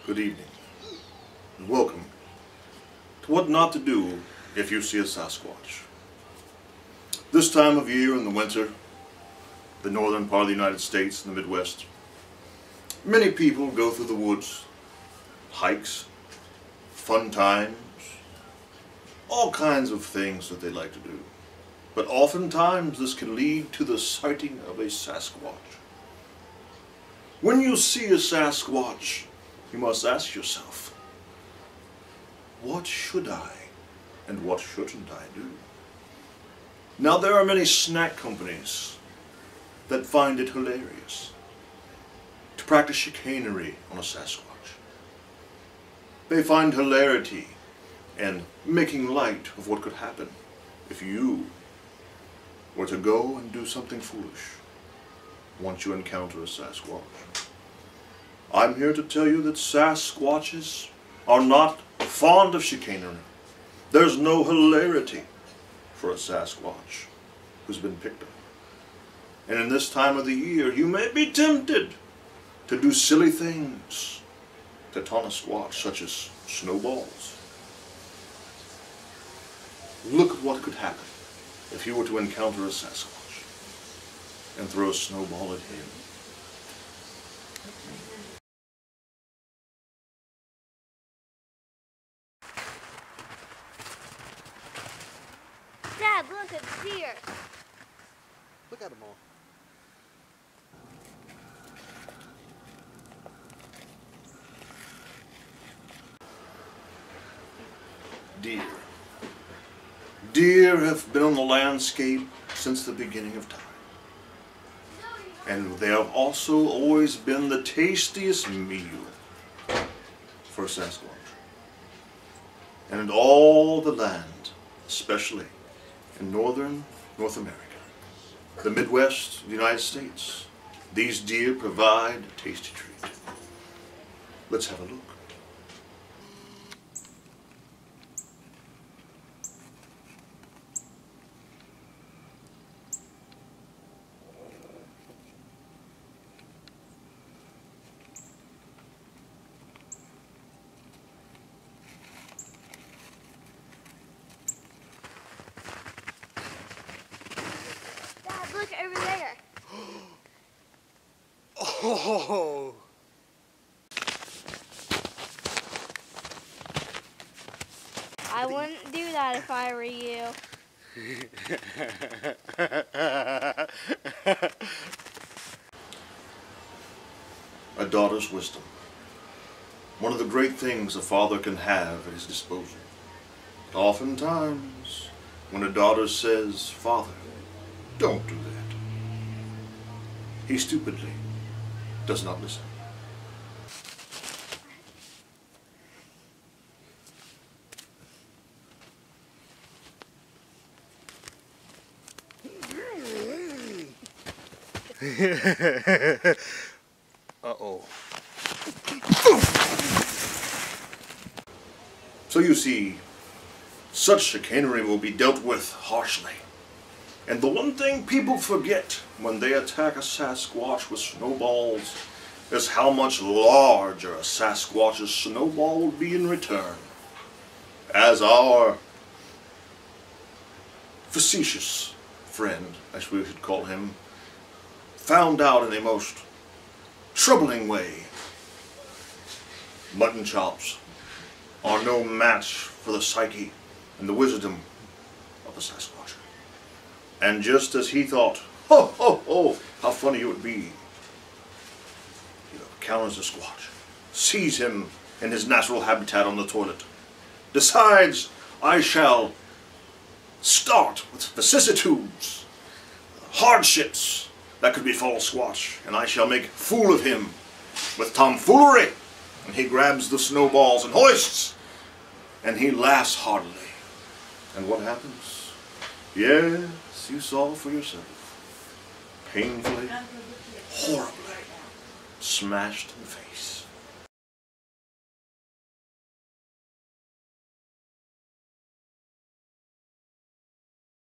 Good evening, and welcome to What Not to Do If You See a Sasquatch. This time of year in the winter, the northern part of the United States and the Midwest, many people go through the woods, hikes, fun times, all kinds of things that they like to do. But oftentimes this can lead to the sighting of a Sasquatch. When you see a Sasquatch, you must ask yourself, what should I and what shouldn't I do? Now there are many snack companies that find it hilarious to practice chicanery on a Sasquatch. They find hilarity in making light of what could happen if you were to go and do something foolish once you encounter a Sasquatch. I'm here to tell you that Sasquatches are not fond of chicanery. There's no hilarity for a Sasquatch who's been picked up. And in this time of the year, you may be tempted to do silly things to taunt a Squatch, such as snowballs. Look at what could happen if you were to encounter a Sasquatch and throw a snowball at him. Dad, look at the deer. Look at them all. Deer. Deer have been on the landscape since the beginning of time. And they have also always been the tastiest meal for a Sasquatch. And in all the land, especially in northern North America, the Midwest of the United States, these deer provide a tasty treat. Let's have a look. Look over there. Oh! I wouldn't do that if I were you. A daughter's wisdom. One of the great things a father can have at his disposal. But oftentimes, when a daughter says, "Father, don't do that," he stupidly does not listen. Uh-oh. So you see, such chicanery will be dealt with harshly. And the one thing people forget when they attack a Sasquatch with snowballs is how much larger a Sasquatch's snowball will be in return. As our facetious friend, as we should call him, found out in a most troubling way, mutton chops are no match for the psyche and the wisdom of the Sasquatch. And just as he thought, ho, ho, ho, how funny it would be, he encounters the Squatch, sees him in his natural habitat on the toilet, decides, I shall start with vicissitudes, hardships that could befall Squatch, and I shall make a fool of him with tomfoolery. And he grabs the snowballs and hoists, and he laughs heartily. And what happens? Yes, you saw for yourself. Painfully, horribly, smashed in the face.